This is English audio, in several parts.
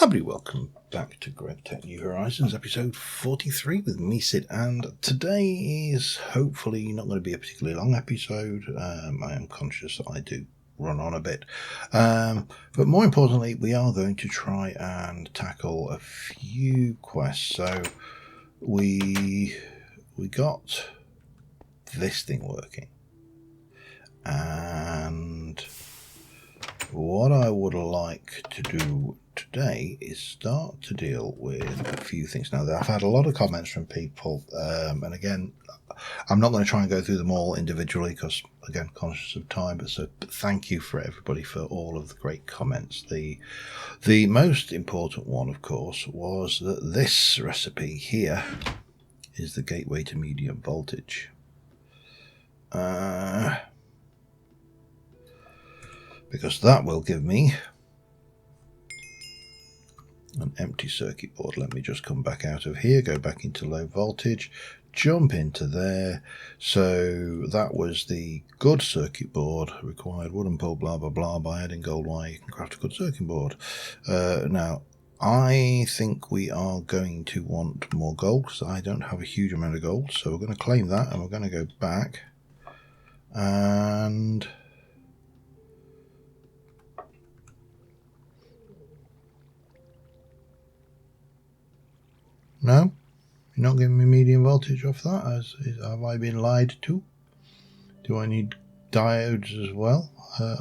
Everybody, welcome back to GregTech New Horizons, episode 43 with me, Sid, and today is hopefully not going to be a particularly long episode. I am conscious that I do run on a bit, but more importantly, we are going to try and tackle a few quests. So we got this thing working, and what I would like to do today is start to deal with a few things. Now, I've had a lot of comments from people, and again, I'm not going to try and go through them all individually because, again, conscious of time, but thank you for everybody for all of the great comments. The most important one, of course, was that this recipe here is the gateway to medium voltage. Because that will give me an empty circuit board. Let me just come back out of here, go back into low voltage, jump into there. So that was the good circuit board, required wooden pole, blah blah blah. By adding gold wire you can craft a good circuit board. Now I think we are going to want more gold because I don't have a huge amount of gold, so we're going to claim that and we're going to go back and no, you're not giving me medium voltage off that. Have I been lied to? Do I need diodes as well?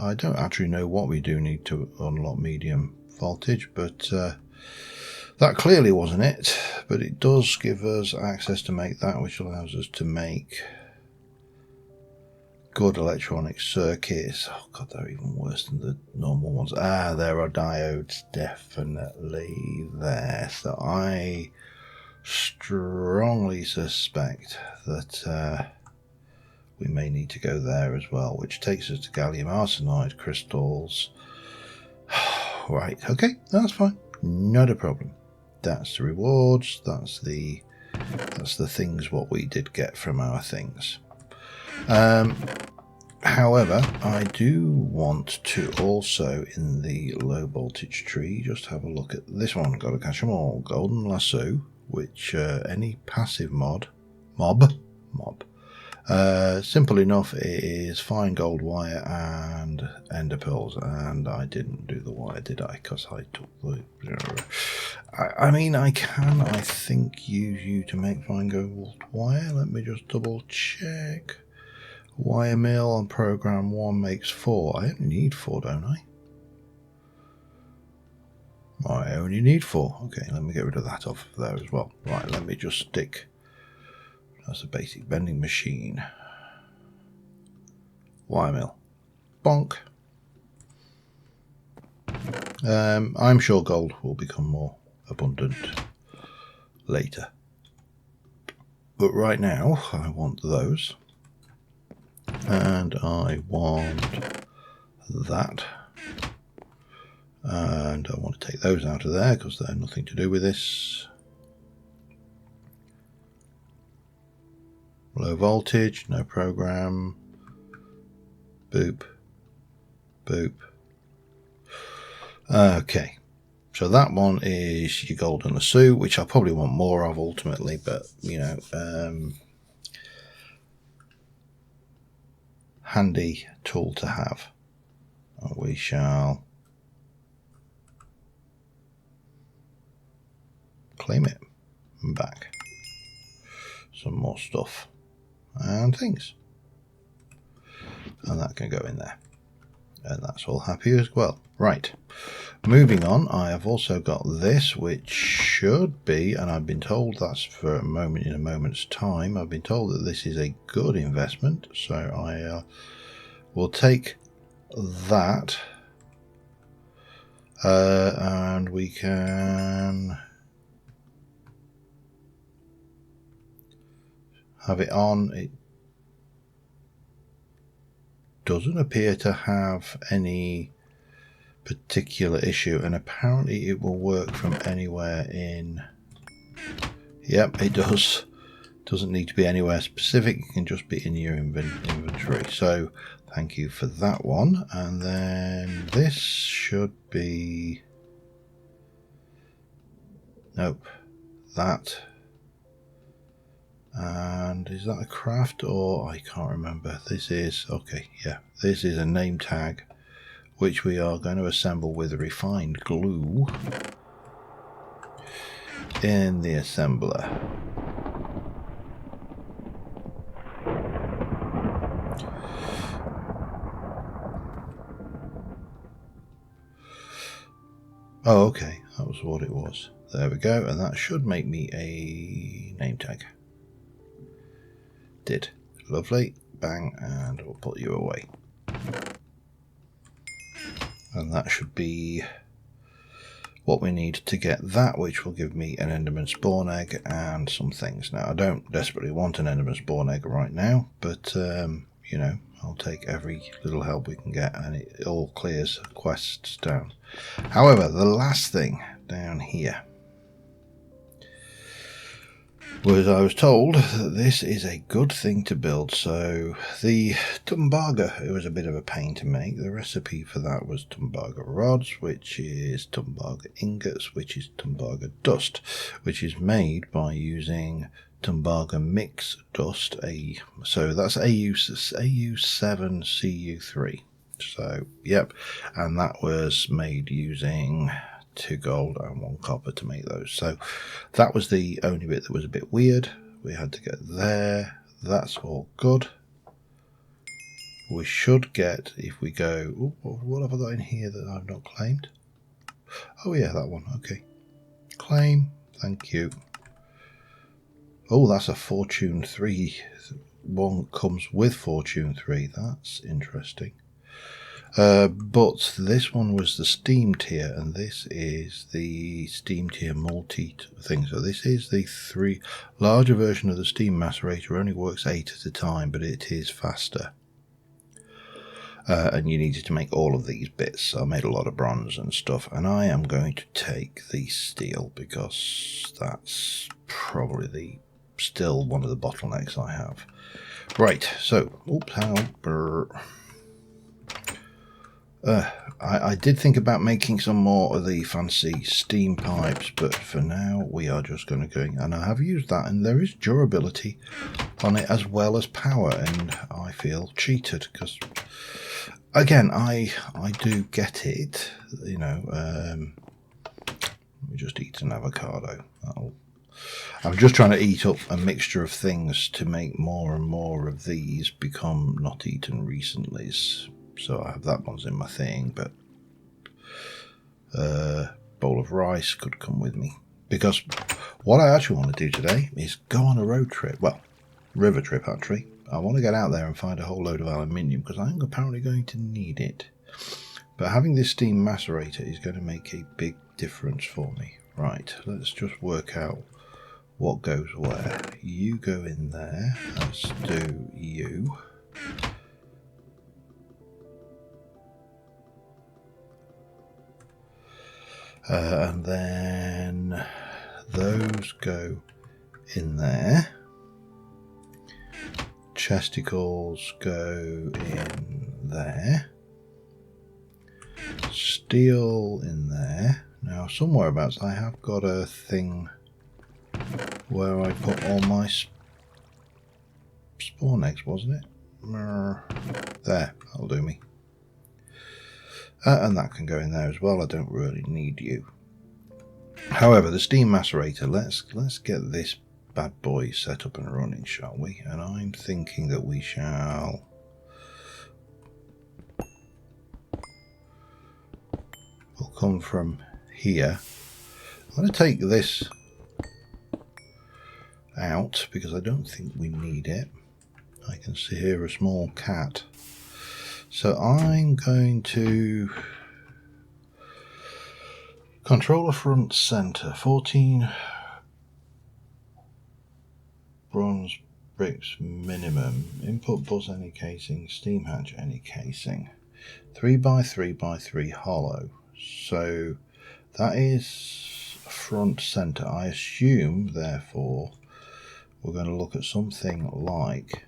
I don't actually know what we do need to unlock medium voltage, but that clearly wasn't it. But it does give us access to make that, which allows us to make good electronic circuits. Oh god, they're even worse than the normal ones. There are diodes definitely there. So I strongly suspect that we may need to go there as well, which takes us to gallium arsenide crystals. Right, okay, that's fine, not a problem. That's the rewards, that's the things what we did get from our things. However, I do want to also, in the low voltage tree, just have a look at this one. Got to catch them all. Golden lasso, which any passive mob, simple enough. It is fine gold wire and ender pearls, and I didn't do the wire, did I? Because I took the. I mean, I think use you to make fine gold wire. Let me just double check. Wire mill on program 1 makes 4. I only need 4, don't I? I only need 4. Okay, let me get rid of that off of there as well. Right, let me just stick. That's a basic vending machine. Wire mill. Bonk. I'm sure gold will become more abundant later. But right now, I want those. And I want that. And I want to take those out of there because they're nothing to do with this. Low voltage, no program. Boop. Boop. Okay. So that one is your golden lasso, which I probably want more of ultimately, but you know, handy tool to have. And we shall claim it and back. Some more stuff and things. And that can go in there. And that's all happy as well. Right. Moving on, I have also got this, which should be, and I've been told that's for a moment in a moment's time. I've been told that this is a good investment, so I will take that. And we can have it on. It doesn't appear to have any particular issue, and apparently it will work from anywhere in. Yep, it does. Doesn't need to be anywhere specific. It can just be in your inventory. So thank you for that one. And then this should be Nope. That. And is that a craft or I can't remember. This is, okay, yeah. This is a name tag which we are going to assemble with refined glue in the assembler. Oh, okay, that was what it was. There we go, and that should make me a name tag. Did. Lovely. Bang, and we'll put you away. And that should be what we need to get that, which will give me an Enderman spawn egg and some things. Now, I don't desperately want an Enderman spawn egg right now, but, you know, I'll take every little help we can get, and it all clears quests down. However, the last thing down here was I was told that this is a good thing to build. So the tumbaga, it was a bit of a pain to make. The recipe for that was tumbaga rods, which is tumbaga ingots, which is tumbaga dust, which is made by using tumbaga mix dust. So that's AU7CU3. So yep, and that was made using 2 gold and 1 copper to make those. So that was the only bit that was a bit weird. We had to get there. That's all good. We should get, if we go, ooh, what have I got in here that I've not claimed? Oh yeah, that one. Okay, claim. Thank you. Oh, that's a fortune 3. One comes with fortune 3. That's interesting. But this one was the Steam tier, and this is the Steam tier multi thing. So this is the larger version of the Steam macerator. Only works 8 at a time, but it is faster. And you needed to make all of these bits. So I made a lot of bronze and stuff, and I am going to take the steel because that's probably still one of the bottlenecks I have. Right, so oops, I did think about making some more of the fancy steam pipes, but for now we are just going to go, and I have used that, and there is durability on it as well as power, and I feel cheated because, again, I do get it, you know. Let me just eat an avocado. I'm just trying to eat up a mixture of things to make more and more of these become not eaten recently. So I have that one's in my thing, but bowl of rice could come with me. Because what I actually want to do today is go on a road trip. Well, river trip actually. I want to get out there and find a whole load of aluminium because I'm apparently going to need it. But having this steam macerator is going to make a big difference for me. Right, let's just work out what goes where. You go in there. Let's do you. And then those go in there. Chesticles go in there. Steel in there. Now, somewhere abouts I have got a thing where I put all my spawn eggs, wasn't it? There, that'll do me. And that can go in there as well. I don't really need you. However, the steam macerator, let's get this bad boy set up and running, shall we? And I'm thinking that we shall we'll come from here. I'm going to take this out because I don't think we need it. I can see here a small cat. So I'm going to controller front center, 14 bronze bricks minimum, input bus any casing, steam hatch any casing, 3x3x3 hollow. So that is front center. I assume therefore we're going to look at something like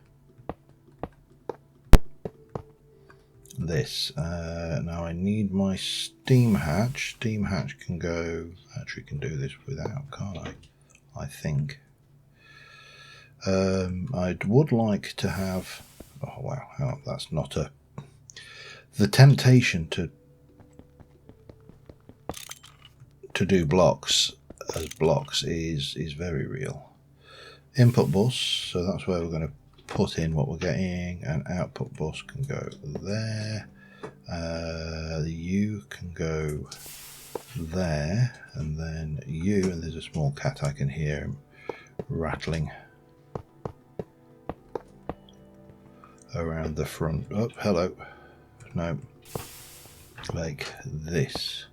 this. Now I need my steam hatch. Steam hatch can go, actually can do this without, can't I? I think. I would like to have, oh wow, oh, that's not a, the temptation to do blocks as blocks is very real. Input bus, so that's where we're going to put in what we're getting, and output bus can go there. The U can go there, and then U, and there's a small cat, I can hear him rattling around the front. Oh, hello. No, like this.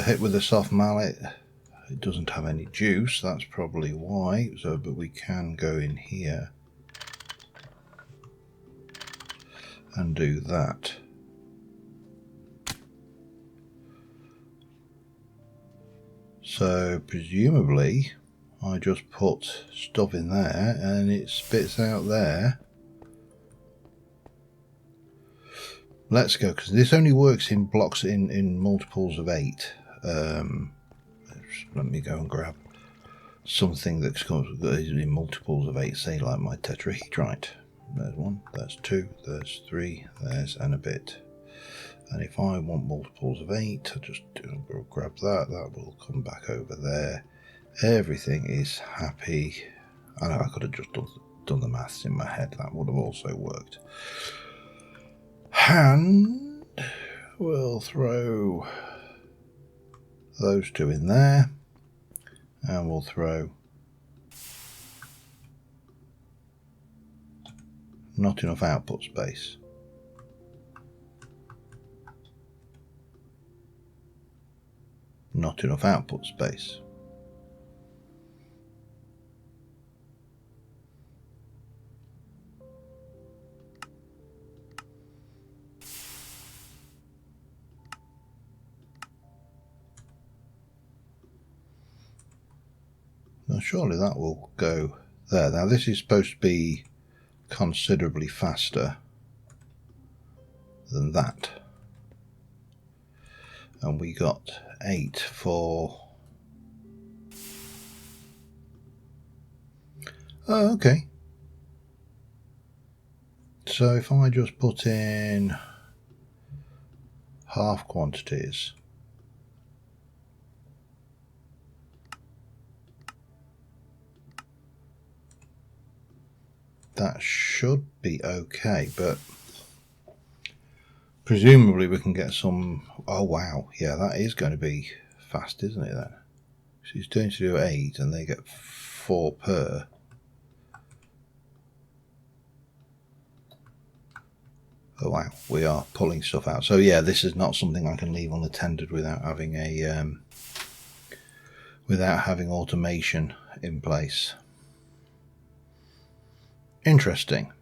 Hit with a soft mallet. It doesn't have any juice, that's probably why. So, but we can go in here and do that. So presumably I just put stuff in there and it spits out there. Let's go, because this only works in blocks in multiples of 8. Let me go and grab something that is in multiples of 8, say like my tetrahedrite. There's 1, there's 2, there's 3, there's and a bit. And if I want multiples of 8, I just grab that, that will come back over there. Everything is happy. I know I could have just done the maths in my head, that would have also worked. And we'll throw those 2 in there, and we'll throw not enough output space. Not enough output space. Now surely that will go there. Now this is supposed to be considerably faster than that. And we got 8 for... Oh, okay. So if I just put in half quantities, that should be okay, but presumably we can get some... Oh wow, yeah, that is going to be fast, isn't it then? She's going to do 8 and they get 4 per. Oh wow, we are pulling stuff out. So yeah, this is not something I can leave unattended without having a without having automation in place. Interesting,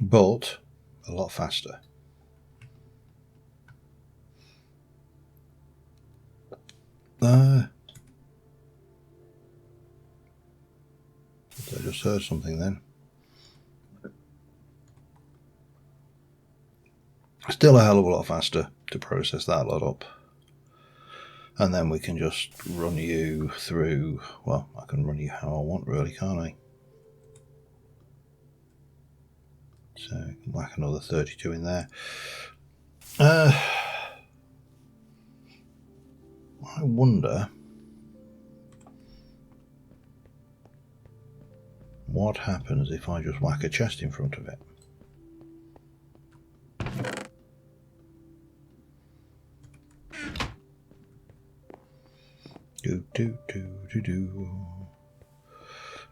but a lot faster. I just heard something then. Still a hell of a lot faster to process that lot up. And then we can just run you through, well, I can run you how I want really, can't I? So whack another 32 in there. I wonder what happens if I just whack a chest in front of it.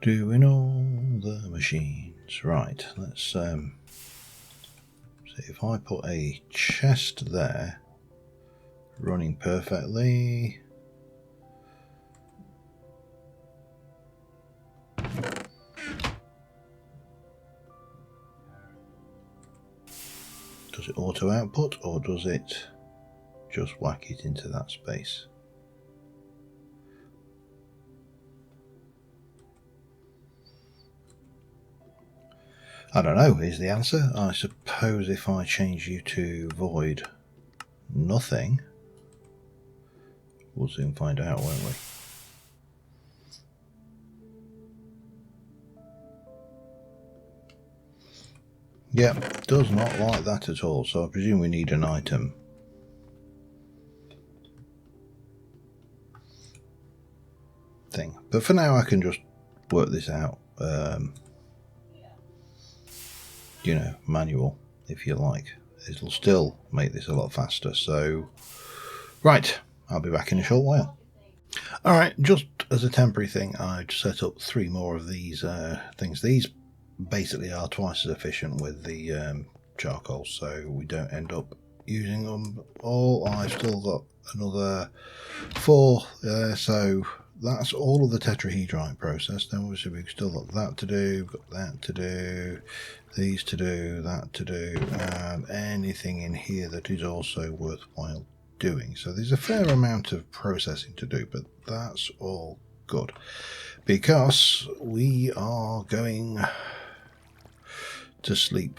Doing all the machines. Right, let's see if I put a chest there running perfectly. Does it auto output or does it just whack it into that space? I don't know, is the answer. I suppose if I change you to void nothing, we'll soon find out, won't we? Yep, does not like that at all, so I presume we need an item. Thing. But for now I can just work this out, you know, manual, if you like. It'll still make this a lot faster, so... Right, I'll be back in a short while. Alright, just as a temporary thing, I've set up 3 more of these things. These basically are twice as efficient with the charcoal, so we don't end up using them all. I've still got another 4, so that's all of the tetrahedrite process. Then obviously we've still got that to do, got that to do, these to do, that to do, and anything in here that is also worthwhile doing. So there's a fair amount of processing to do, but that's all good because we are going to sleep.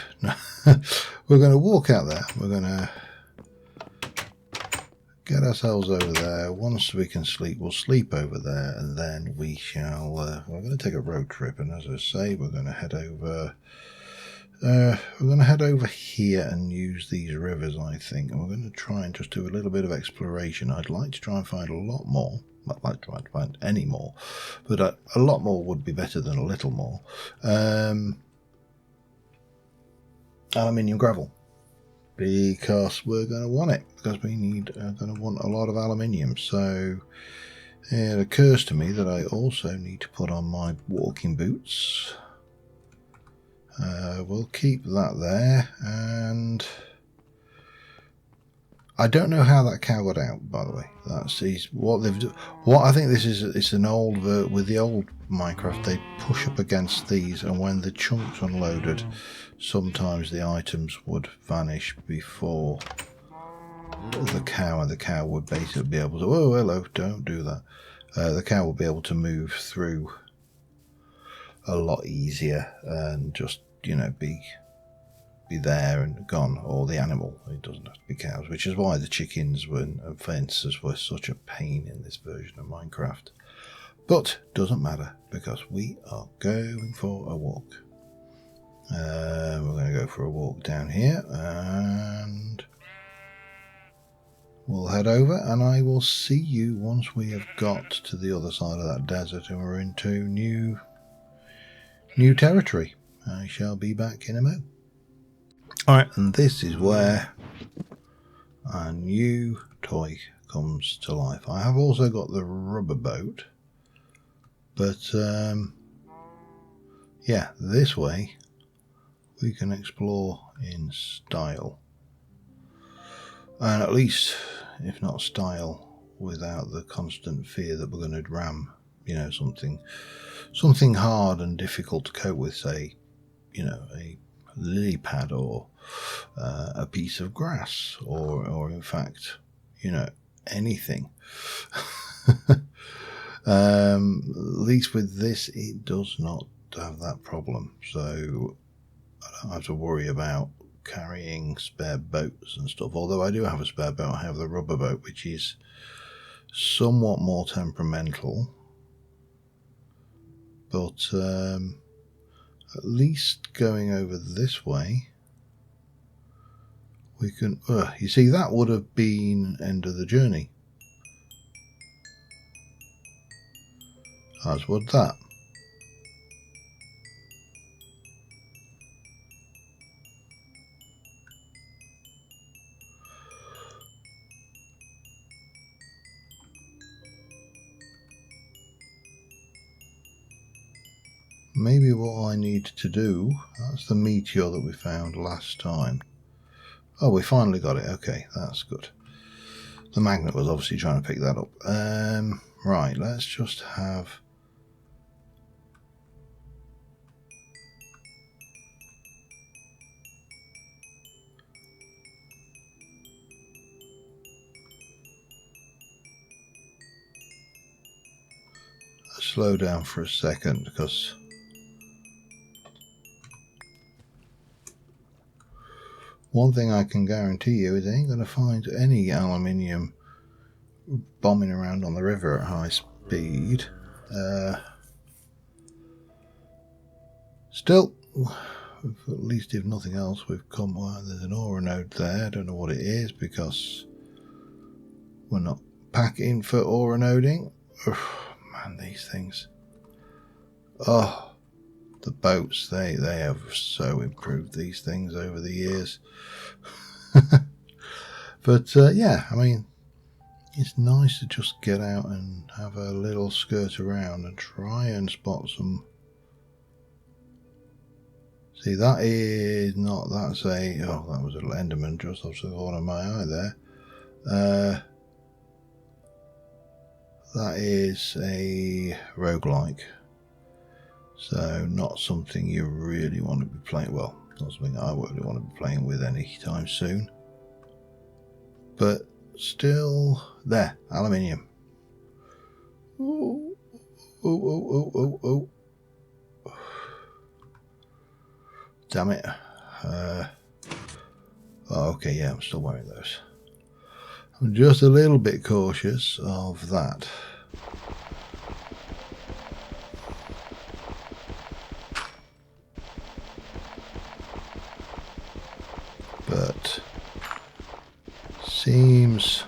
We're going to walk out there. We're going to get ourselves over there. Once we can sleep, we'll sleep over there, and then we shall. We're going to take a road trip, and as I say, we're going to head over. We're going to head over here and use these rivers, I think, and we're going to try and just do a little bit of exploration. I'd like to try and find a lot more. I'd like to try and find any more, but a lot more would be better than a little more. Aluminium gravel, because we're going to want it, because we need going to want a lot of aluminium. So it occurs to me that I also need to put on my walking boots. We'll keep that there, and I don't know how that cow got out, by the way. That's what they've done. What I think this is, it's an old with the old Minecraft, they push up against these, and when the chunks unloaded, sometimes the items would vanish before the cow, and the cow would basically be able to, oh hello, don't do that. The cow will be able to move through a lot easier and just, you know, be there and gone, or the animal. It doesn't have to be cows, which is why the chickens and fences were such a pain in this version of Minecraft. But doesn't matter, because we are going for a walk. We're going to go for a walk down here, and we'll head over, and I will see you once we have got to the other side of that desert and we're into new territory. I shall be back in a moment. Alright, and this is where our new toy comes to life. I have also got the rubber boat, but yeah, this way we can explore in style. And at least, if not style, without the constant fear that we're going to ram, you know, something hard and difficult to cope with, say, you know, a lily pad or a piece of grass, or in fact, you know, anything. At least with this, it does not have that problem, so I don't have to worry about carrying spare boats and stuff. Although I do have a spare boat. I have the rubber boat, which is somewhat more temperamental, but at least going over this way we can, you see, that would have been end of the journey, as would that. Maybe what I need to do, that's the meteor that we found last time. Oh, we finally got it. Okay, that's good. The magnet was obviously trying to pick that up. Right, let's just have... slow down for a second, because One thing I can guarantee you is I ain't going to find any aluminium bombing around on the river at high speed. Still, at least if nothing else, we've come. Well, there's an ore node there. I don't know what it is because we're not packing for ore noding. Man, these things. Oh, the boats, they have so improved these things over the years. But yeah, I mean, it's nice to just get out and have a little skirt around and try and spot some. See, that is not, that's a, oh, that was a Enderman just off the corner of my eye there. That is a roguelike. So not something you really want to be playing, well, not something I really want to be playing with anytime soon. But still, there, aluminium. Oh, oh, oh, oh, oh, oh. Damn it. Oh, okay, yeah, I'm still wearing those. I'm just a little bit cautious of that. But seems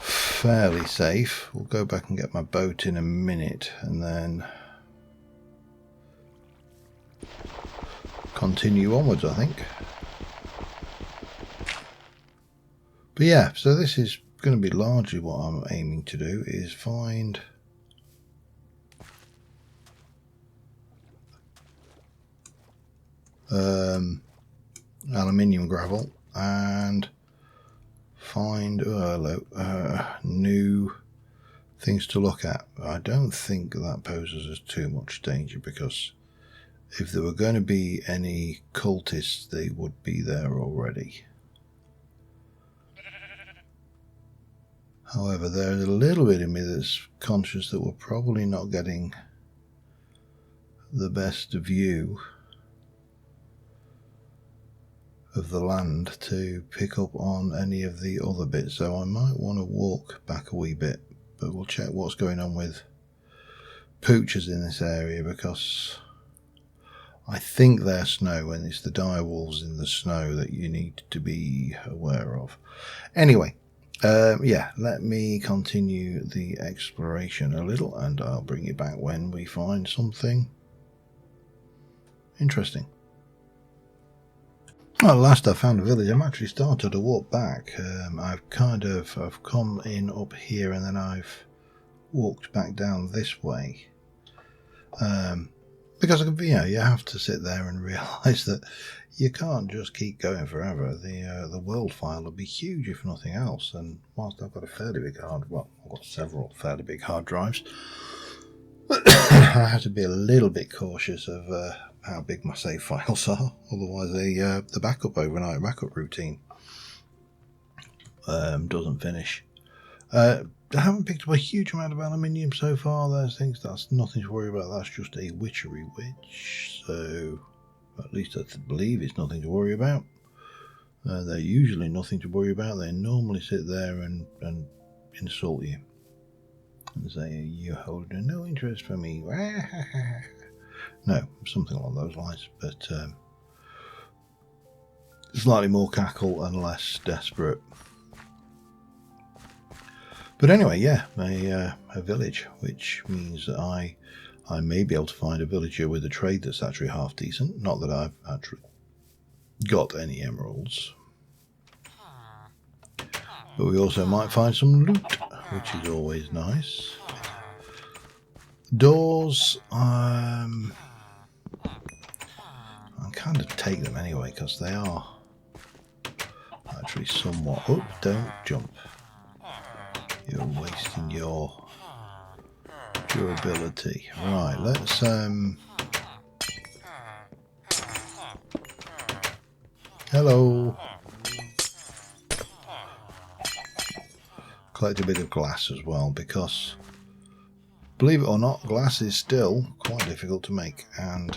fairly safe. We'll go back and get my boat in a minute and then continue onwards, I think. But yeah, so this is going to be largely what I'm aiming to do, is find aluminium gravel and find new things to look at. I don't think that poses us too much danger, because if there were going to be any cultists, they would be there already. However, there's a little bit in me that's conscious that we're probably not getting the best view of the land to pick up on any of the other bits, so I might want to walk back a wee bit, but we'll check what's going on with poochers in this area, because I think they're snow, and it's the direwolves in the snow that you need to be aware of. Anyway, yeah, let me continue the exploration a little, and I'll bring you back when we find something interesting. Well, at last I found a village. I'm actually started to walk back. I've come in up here, and then I've walked back down this way. Because you have to sit there and realise that you can't just keep going forever. The world file will be huge if nothing else. And whilst I've got a fairly big I've got several fairly big hard drives, I have to be a little bit cautious of how big my save files are. Otherwise, the overnight backup routine doesn't finish. I haven't picked up a huge amount of aluminium so far. There's things, that's nothing to worry about. That's just a witchery witch, so at least I believe it's nothing to worry about. They're usually nothing to worry about. They normally sit there and insult you and say, "You hold no interest for me." No, something along those lines, but slightly more cackle and less desperate. But anyway, yeah, a village, which means that I may be able to find a villager with a trade that's actually half decent. Not that I've actually got any emeralds. But we also might find some loot, which is always nice. Doors, I kind of take them anyway, because they are actually somewhat... Oh, don't jump. You're wasting your ability. Right, let's hello. Collect a bit of glass as well, because believe it or not, glass is still quite difficult to make, and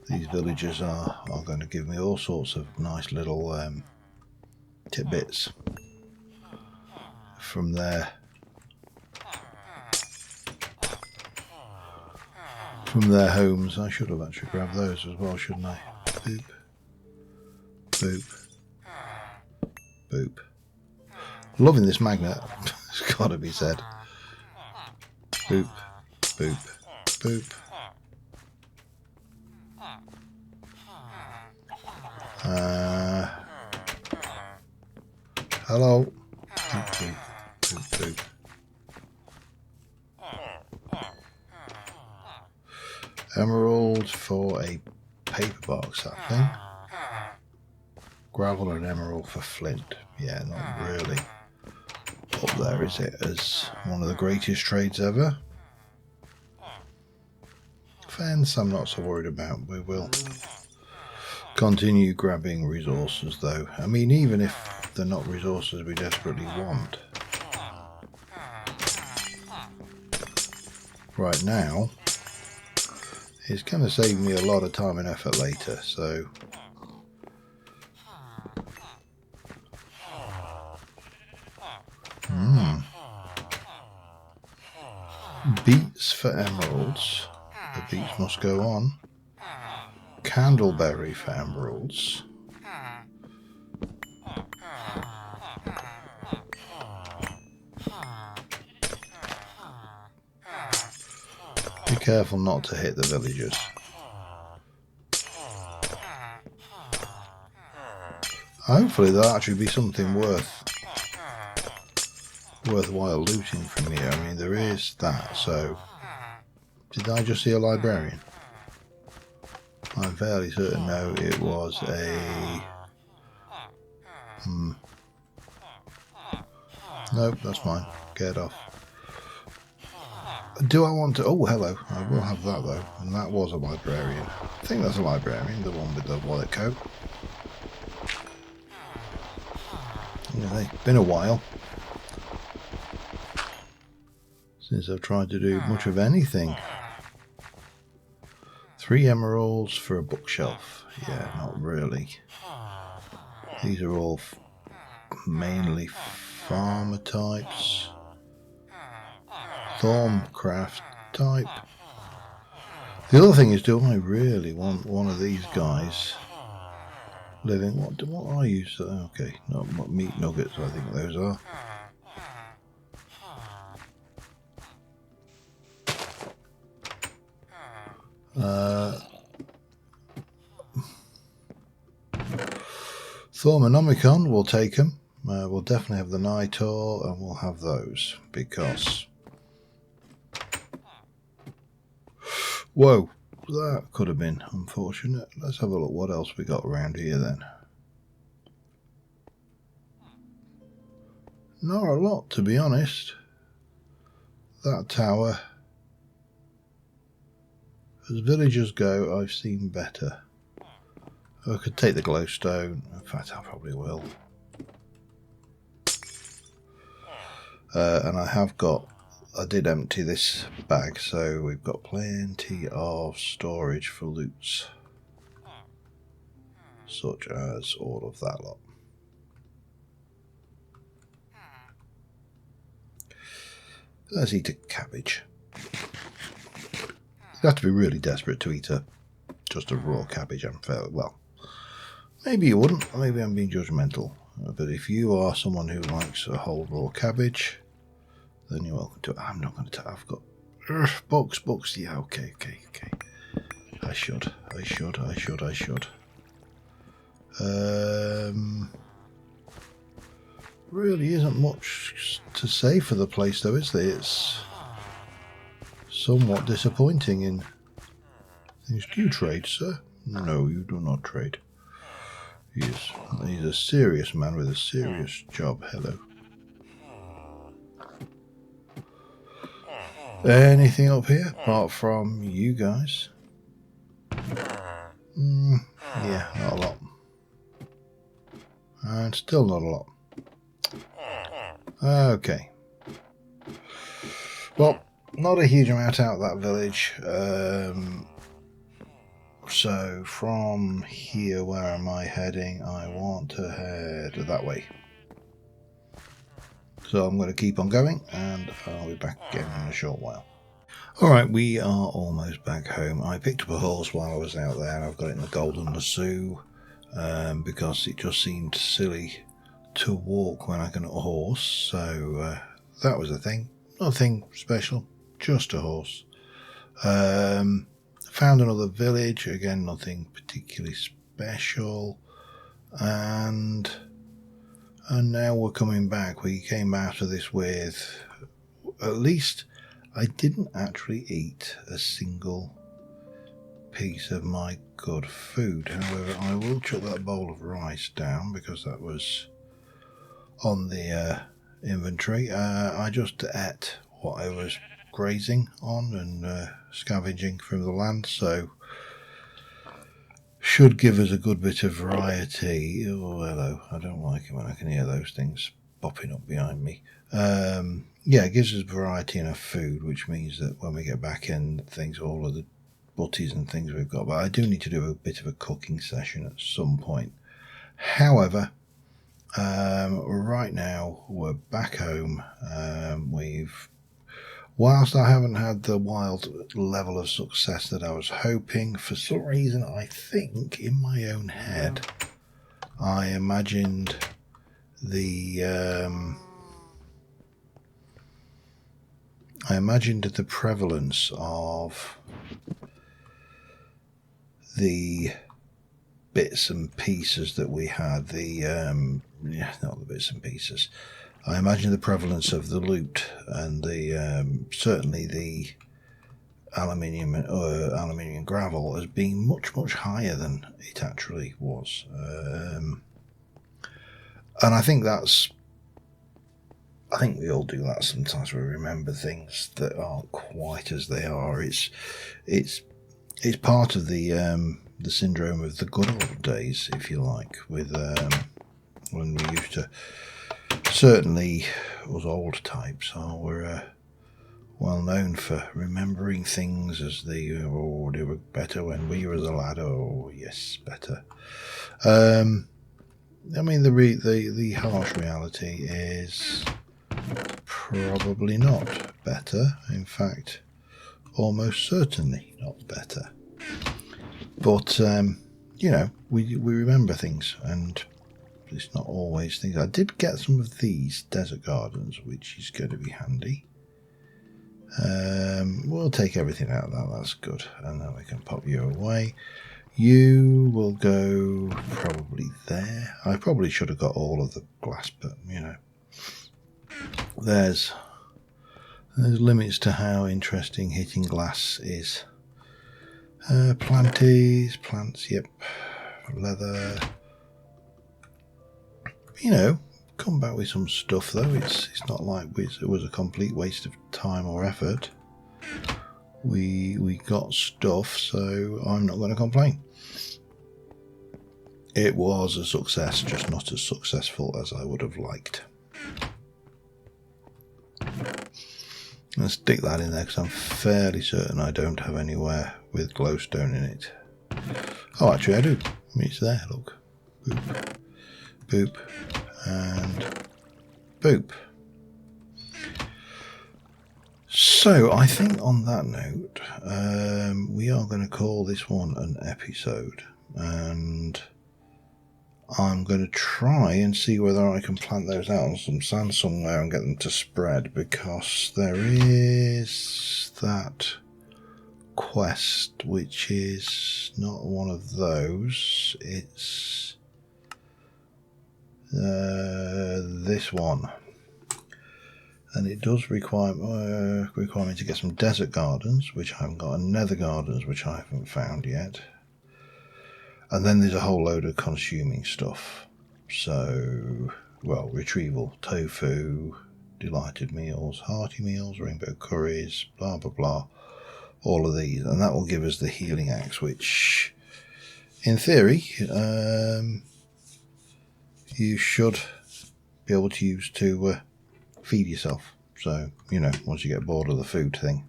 These villagers are going to give me all sorts of nice little tidbits from their homes. I should have actually grabbed those as well, shouldn't I? Boop, boop, boop. Loving this magnet. It's got to be said. Boop, boop, boop. Hello. Boop, boop, boop, boop. Emerald for a paper box, I think. Gravel and emerald for flint. Yeah, not really up there, is it, as one of the greatest trades ever? Fence, I'm not so worried about. We will continue grabbing resources, though. I mean, even if they're not resources we desperately want. Right now, it's going to save me a lot of time and effort later, so... Beets for emeralds. The beets must go on. Candleberry for emeralds. Be careful not to hit the villagers. Hopefully there'll actually be something worthwhile looting from here. I mean, there is that, so... Did I just see a librarian? I'm fairly certain no, it was a... Nope, that's mine. Get off. Do I want to... Oh, hello. I will have that, though. And that was a librarian. I think that's a librarian, the one with the wallet coat. Anyway, been a while since I've tried to do much of anything. 3 emeralds for a bookshelf. Yeah, not really. These are all mainly farmer types. Thorncraft type. The other thing is, do I really want one of these guys living? What are you? Okay, not meat nuggets, I think those are. Thormonomicon, we'll take them. We'll definitely have the Nitor, and we'll have those because. Whoa, that could have been unfortunate. Let's have a look what else we got around here then. Not a lot, to be honest. That tower, as villagers go, I've seen better. I could take the glowstone. In fact, I probably will. And I did empty this bag, so we've got plenty of storage for loots, such as all of that lot. Let's eat a cabbage. You have to be really desperate to eat just a raw cabbage. I'm fairly well. Maybe you wouldn't. Maybe I'm being judgmental. But if you are someone who likes a whole raw cabbage, then you're welcome to it. I'm not going to. I've got books. Yeah, okay. I should. Really isn't much to say for the place, though, is there? It's somewhat disappointing in things. Do you trade, sir? No, you do not trade. He's a serious man with a serious job. Hello. Anything up here apart from you guys? Yeah, not a lot. And still not a lot. Okay. Well, not a huge amount out of that village. So from here, where am I heading? I want to head that way. So I'm going to keep on going, and I'll be back again in a short while. Alright, we are almost back home. I picked up a horse while I was out there, and I've got it in the Golden Lasso, because it just seemed silly to walk when I can horse. So that was the thing. Nothing special, just a horse. Found another village, again nothing particularly special, and now we're coming back. We came out of this with, at least I didn't actually eat a single piece of my good food. However, I will chuck that bowl of rice down because that was on the inventory. I just ate what I was grazing on and scavenging from the land, so should give us a good bit of variety. Oh, hello. I don't like it when I can hear those things popping up behind me. Yeah, it gives us variety in our food, which means that when we get back in things, all of the butties and things we've got. But I do need to do a bit of a cooking session at some point. However, right now we're back home. Whilst I haven't had the wild level of success that I was hoping, for some reason I think in my own head I imagined the prevalence of the bits and pieces that we had. Not the bits and pieces. I imagine the prevalence of the loot and the certainly the aluminium and gravel as being much higher than it actually was, and I think we all do that sometimes. We remember things that aren't quite as they are. It's part of the syndrome of the good old days, if you like, with when we used to. Certainly, us old types were well known for remembering things as they were better when we were a lad. Oh yes, better. I mean, the harsh reality is probably not better. In fact, almost certainly not better. But you know, we remember things, and it's not always things. I did get some of these desert gardens, which is going to be handy. We'll take everything out of that. That's good, and then we can pop you away. You will go probably there. I probably should have got all of the glass, but you know, there's limits to how interesting hitting glass is. Plants, yep. Leather. You know, come back with some stuff though. It's not like it was a complete waste of time or effort. We got stuff, so I'm not going to complain. It was a success, just not as successful as I would have liked. Let's stick that in there because I'm fairly certain I don't have anywhere with glowstone in it. Oh, actually I do. It's there, look. Boop. Boop. And boop. So I think on that note, we are going to call this one an episode, and I'm going to try and see whether I can plant those out on some sand somewhere and get them to spread, because there is that quest which is not one of those. It's this one, and it does require me to get some desert gardens, which I haven't got, and nether gardens, which I haven't found yet. And then there's a whole load of consuming stuff. So, well, retrieval, tofu, delighted meals, hearty meals, rainbow curries, blah, blah, blah. All of these. And that will give us the healing axe, which, in theory, you should be able to use to feed yourself. So, you know, once you get bored of the food thing.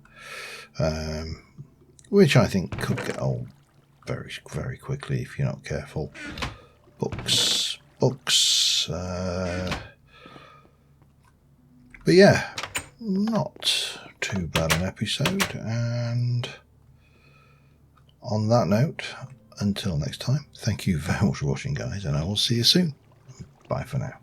Which I think could get old very, very quickly if you're not careful. Books. But yeah, not too bad an episode. And on that note, until next time, thank you very much for watching, guys, and I will see you soon. Bye for now.